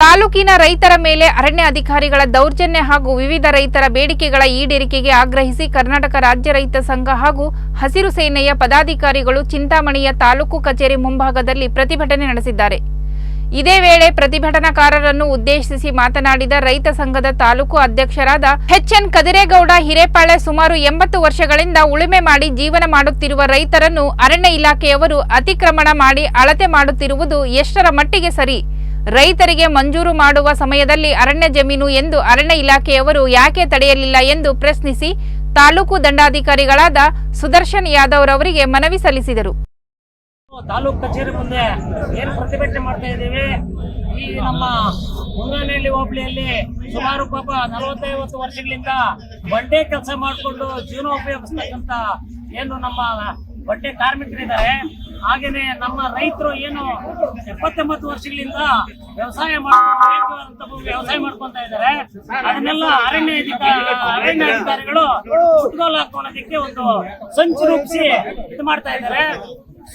ತಾಲೂಕಿನ ರೈತರ ಮೇಲೆ ಅರಣ್ಯ ಅಧಿಕಾರಿಗಳ ದೌರ್ಜನ್ಯ ಹಾಗೂ ವಿವಿಧ ರೈತರ ಬೇಡಿಕೆಗಳ ಈಡೇರಿಕೆಗೆ ಆಗ್ರಹಿಸಿ ಕರ್ನಾಟಕ ರಾಜ್ಯ ರೈತ ಸಂಘ ಹಾಗೂ ಹಸಿರು ಸೇನೆಯ ಪದಾಧಿಕಾರಿಗಳು ಚಿಂತಾಮಣಿಯ ತಾಲೂಕು ಕಚೇರಿ ಮುಂಭಾಗದಲ್ಲಿ ಪ್ರತಿಭಟನೆ ನಡೆಸಿದ್ದಾರೆ. ಇದೇ ವೇಳೆ ಪ್ರತಿಭಟನಾಕಾರರನ್ನು ಉದ್ದೇಶಿಸಿ ಮಾತನಾಡಿದ ರೈತ ಸಂಘದ ತಾಲೂಕು ಅಧ್ಯಕ್ಷರಾದ ಎಚ್.ಎನ್. ಕದಿರೇಗೌಡ ಹಿರೇಪಾಳೆ, ಸುಮಾರು 80 ವರ್ಷಗಳಿಂದ ಉಳುಮೆ ಮಾಡಿ ಜೀವನ ಮಾಡುತ್ತಿರುವ ರೈತರನ್ನು ಅರಣ್ಯ ಇಲಾಖೆಯವರು ಅತಿಕ್ರಮಣ ಮಾಡಿ ಅಳತೆ ಮಾಡುತ್ತಿರುವುದು ಎಷ್ಟರ ಮಟ್ಟಿಗೆ ಸರಿ? ರೈತರಿಗೆ ಮಂಜೂರು ಮಾಡುವ ಸಮಯದಲ್ಲಿ ಅರಣ್ಯ ಜಮೀನು ಎಂದು ಅರಣ್ಯ ಇಲಾಖೆಯವರು ಯಾಕೆ ತಡೆಯಲಿಲ್ಲ ಎಂದು ಪ್ರಶ್ನಿಸಿ ತಾಲೂಕು ದಂಡಾಧಿಕಾರಿಗಳಾದ ಸುದರ್ಶನ್ ಯಾದವ್ ರವರಿಗೆ ಮನವಿ ಸಲ್ಲಿಸಿದರು. ತಾಲೂಕು ಕಚೇರಿ ಮುಂದೆ ಏನು ಪ್ರತಿಭಟನೆ ಮಾಡ್ತಾ ಇದ್ದೀವಿ. ಈ ನಮ್ಮ ಮುಂಗಾನಹಳ್ಳಿ ಹೋಬಳಿಯಲ್ಲಿ ಸುಮಾರು 40-50 ವರ್ಷಗಳಿಂದ ಬಂಡೆ ಕೆಲಸ ಮಾಡಿಕೊಂಡು ಜೀವನ ಉಪಯೋಗಿಸ್ತಕ್ಕಂಥ ಏನು ನಮ್ಮ ಬಂಡೆ ಕಾರ್ಮಿಕರಿದ್ದಾರೆ. ಹಾಗೇನೆ ನಮ್ಮ ರೈತರು ಏನು 70-80 ವರ್ಷಗಳಿಂದ ವ್ಯವಸಾಯ ಮಾಡ್ಕೊಂತ ಇದ್ದಾರೆ. ಅದನ್ನೆಲ್ಲ ಅರಣ್ಯ ಅಧಿಕಾರಿಗಳು ಮುಟ್ಗೋಲು ಹಾಕೊಳ್ಳೋದಕ್ಕೆ ಒಂದು ಸಂಚು ರೂಪಿಸಿ ಇದು ಮಾಡ್ತಾ ಇದ್ದಾರೆ.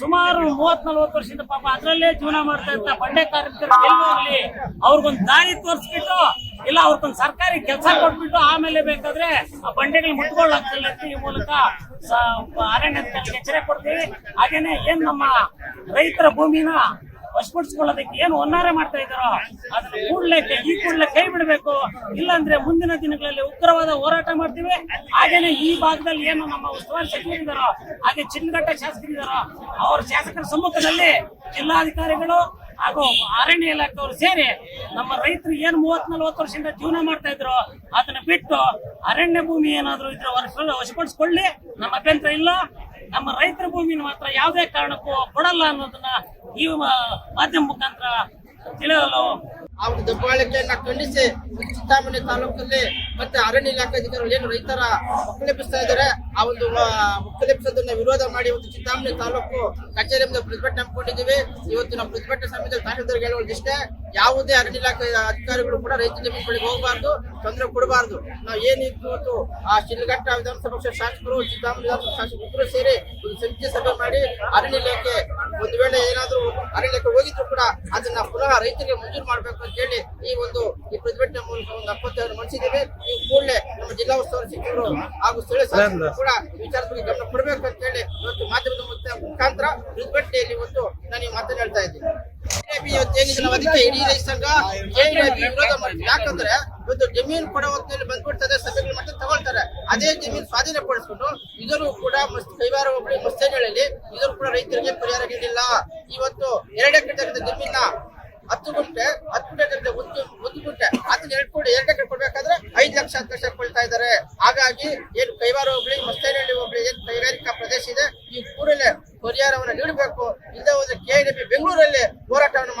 ಸುಮಾರು 30-40 ವರ್ಷದಿಂದ ಅದರಲ್ಲೇ ಜೀವನ ಮಾಡ್ತಾ ಇರ್ತಾರೆ ಬಂಡೆ ಕಾರ್ಮಿಕರು. ಎಲ್ಲೋಗ್ಲಿ ಅವ್ರಿಗೊಂದು ದಾರಿ ತೋರಿಸ್ಬಿಟ್ಟು ಇಲ್ಲ ಅವ್ರಿಗೊಂದು ಸರ್ಕಾರಿ ಕೆಲಸ ಕೊಟ್ಬಿಟ್ಟು ಆಮೇಲೆ ಬೇಕಾದ್ರೆ ಆ ಬಂಡೆಗಳು ಮುಟ್ಕೊಳ್ಳಾಗ್ತಿಲ್ಲ ಅಂತ ಈ ಮೂಲಕ ಅರಣ್ಯ ಎಚ್ಚರಿಕೆ ಕೊಡ್ತೀವಿ. ಹಾಗೇನೆ ಏನ್ ನಮ್ಮ ರೈತರ ಭೂಮಿನ ವಶಪಡಿಸ್ಕೊಳ್ಳೋದಕ್ಕೆ ಏನು ಒನ್ನಾರೆ ಮಾಡ್ತಾ ಇದ್ದಾರೋ ಅದನ್ನ ಕೂಡಲೇ ಕೈ ಬಿಡಬೇಕು. ಇಲ್ಲಾಂದ್ರೆ ಮುಂದಿನ ದಿನಗಳಲ್ಲಿ ಉಗ್ರವಾದ ಹೋರಾಟ ಮಾಡ್ತೀವಿ. ಹಾಗೇನೆ ಈ ಭಾಗದಲ್ಲಿ ಏನು ನಮ್ಮ ಉಸ್ತುವಾರಿ ಸಚಿವರಿದ್ದಾರೋ ಹಾಗೆ ಚಿನ್ನಘಟ್ಟ ಶಾಸಕರಿದ್ದಾರೋ ಅವ್ರ ಶಾಸಕರ ಸಮ್ಮುಖದಲ್ಲಿ ಜಿಲ್ಲಾಧಿಕಾರಿಗಳು ಹಾಗೂ ಅರಣ್ಯ ಇಲಾಖೆಯವರು ಸೇರಿ ನಮ್ಮ ರೈತರು ಏನು 30-40 ವರ್ಷದಿಂದ ಜೀವನ ಮಾಡ್ತಾ ಇದ್ರು ಅದನ್ನ ಬಿಟ್ಟು ಅರಣ್ಯ ಭೂಮಿ ಏನಾದ್ರು ಇದ್ರೆ ವಶಪಡಿಸ್ಕೊಳ್ಳಿ, ನಮ್ಮ ಅಭ್ಯಂತರ ಇಲ್ಲ. ನಮ್ಮ ರೈತರ ಭೂಮಿನ ಮಾತ್ರ ಯಾವುದೇ ಕಾರಣಕ್ಕೂ ಕೊಡಲ್ಲ ಅನ್ನೋದನ್ನ ಈ ಮಾಧ್ಯಮ ಮುಖಾಂತರ ತಿಳಿಯಲು ಆ ಒಂದು ದಬ್ಬಾಳಿಕೆಯನ್ನ ಖಂಡಿಸಿ ಚಿಂತಾಮಣಿ ತಾಲೂಕಲ್ಲಿ ಮತ್ತೆ ಅರಣ್ಯ ಇಲಾಖೆ ಅಧಿಕಾರಿಗಳು ಏನು ರೈತರ ಒಕ್ಕಲೆಬ್ಬಿಸ್ತಾ ಇದ್ದಾರೆ ಆ ಒಂದು ಒಕ್ಕಲೆಬ್ಬಿಸೋದನ್ನ ವಿರೋಧ ಮಾಡಿ ಇವತ್ತು ಚಿಂತಾಮಣಿ ತಾಲೂಕು ಕಚೇರಿ ಮುಂದೆ ಪ್ರತಿಭಟನೆ ಹಮ್ಮಿಕೊಂಡಿದ್ದೀವಿ. ಇವತ್ತು ನಾವು ಪ್ರತಿಭಟನೆ ಸಮಯದಲ್ಲಿ ತಹಸೀಲ್ದಾರ್ಗೆ ಹೇಳುವುದಿಷ್ಟೇ, ಯಾವುದೇ ಅರಣ್ಯ ಇಲಾಖೆ ಅಧಿಕಾರಿಗಳು ಕೂಡ ರೈತ ಜಮೀನುಗಳಿಗೆ ಹೋಗಬಾರ್ದು, ತೊಂದರೆ ಕೊಡಬಾರ್ದು. ನಾವು ಏನಿತ್ತು ಇವತ್ತು ಆ ಶಿಲ್ಘಟ್ಟ ವಿಧಾನಸಭಾ ಪಕ್ಷದ ಶಾಸಕರು ಚಿಂತಾಮಣಿ ವಿಧಾನಸಭಾ ಶಾಸಕರು ಇಬ್ಬರು ಸೇರಿ ಒಂದು ಸಮಿತಿ ಸಭೆ ಮಾಡಿ ಅರಣ್ಯ ಇಲಾಖೆ ಒಂದು ವೇಳೆ ಏನಾದರೂ ಅರಣ್ಯ ಇಲಾಖೆ ಹೋಗಿದ್ರು ಕೂಡ ಅದನ್ನ ಪುನಃ ರೈತರಿಗೆ ಮಂಜೂರು ಮಾಡಬೇಕು ಅಂತ ಹೇಳಿ ಈ ಪ್ರತಿಭಟನೆ ಮೂಲಕ ಒಂದು ಅಪ್ಪತ್ತನ್ನು ಮಂಡಿಸಿದ್ದೇವೆ. ಈ ಕೂಡಲೇ ನಮ್ಮ ಜಿಲ್ಲಾ ಉಸ್ತುವಾರಿ ಸಚಿವರು ಹಾಗೂ ಸ್ಥಳೀಯ ಶಾಸಕರು ಕೂಡ ವಿಚಾರದ ಬಗ್ಗೆ ಗಮನ ಕೊಡಬೇಕು ಅಂತ ಹೇಳಿ ಇವತ್ತು ಮಾಧ್ಯಮದ ಮುಖಾಂತರ ಪ್ರತಿಭಟನೆಯಲ್ಲಿ ಇವತ್ತು ನಾನು ಈ ಮಾತನ್ನು ಹೇಳ್ತಾ ಇದ್ದೀನಿ. ಇವತ್ತೇನಿದೆ ಅದಕ್ಕೆ ಇಡೀ ರೈತ ಸಂಘ ವಿರೋಧ ಮಾಡ್ತೀವಿ. ಯಾಕಂದ್ರೆ ಇವತ್ತು ಜಮೀನು ಕೊಡೋ ಹೊತ್ತಿನಲ್ಲಿ ಬಂದ್ಬಿಡ್ತದೆ, ಸಭೆಗಳು ಮಾಡ್ತಾರೆ, ತಗೊಳ್ತಾರೆ. ಅದೇ ಜಮೀನು ಸ್ವಾಧೀನಪಡಿಸ್ಕೊಂಡು ಇದನ್ನು ಕೂಡ ಕೈವಾರ ಹೋಬಳಿ ಮಸ್ತೇನಹಳ್ಳಿಯಲ್ಲಿ ಇದನ್ನು ಕೂಡ ರೈತರಿಗೆ ಪರಿಹಾರ ನೀಡಿಲ್ಲ. ಇವತ್ತು 2 ಎಕರೆ ಜಮೀನ 10 ಗುಂಟೆ 1 ಗುಂಟೆ ಅದನ್ನ 2 ಎಕರೆ ಕೊಡ್ಬೇಕಾದ್ರೆ 5 ಲಕ್ಷ 10 ಲಕ್ಷ ಕೊಳ್ತಾ ಇದ್ದಾರೆ. ಹಾಗಾಗಿ ಏನು ಕೈವಾರ ಹೋಬಳಿ ಮಸ್ತೇನಹಳ್ಳಿ ಹೋಬಳಿ ಏನು ಕೈಗಾರಿಕಾ ಪ್ರದೇಶ ಇದೆ ಈ ಕೂಡಲೇ ಪರಿಹಾರವನ್ನು ನೀಡಬೇಕು. ಇಲ್ಲದೆ ಹೋದ್ರೆ KIDP ಬೆಂಗಳೂರಲ್ಲಿ ಹೋರಾಟವನ್ನು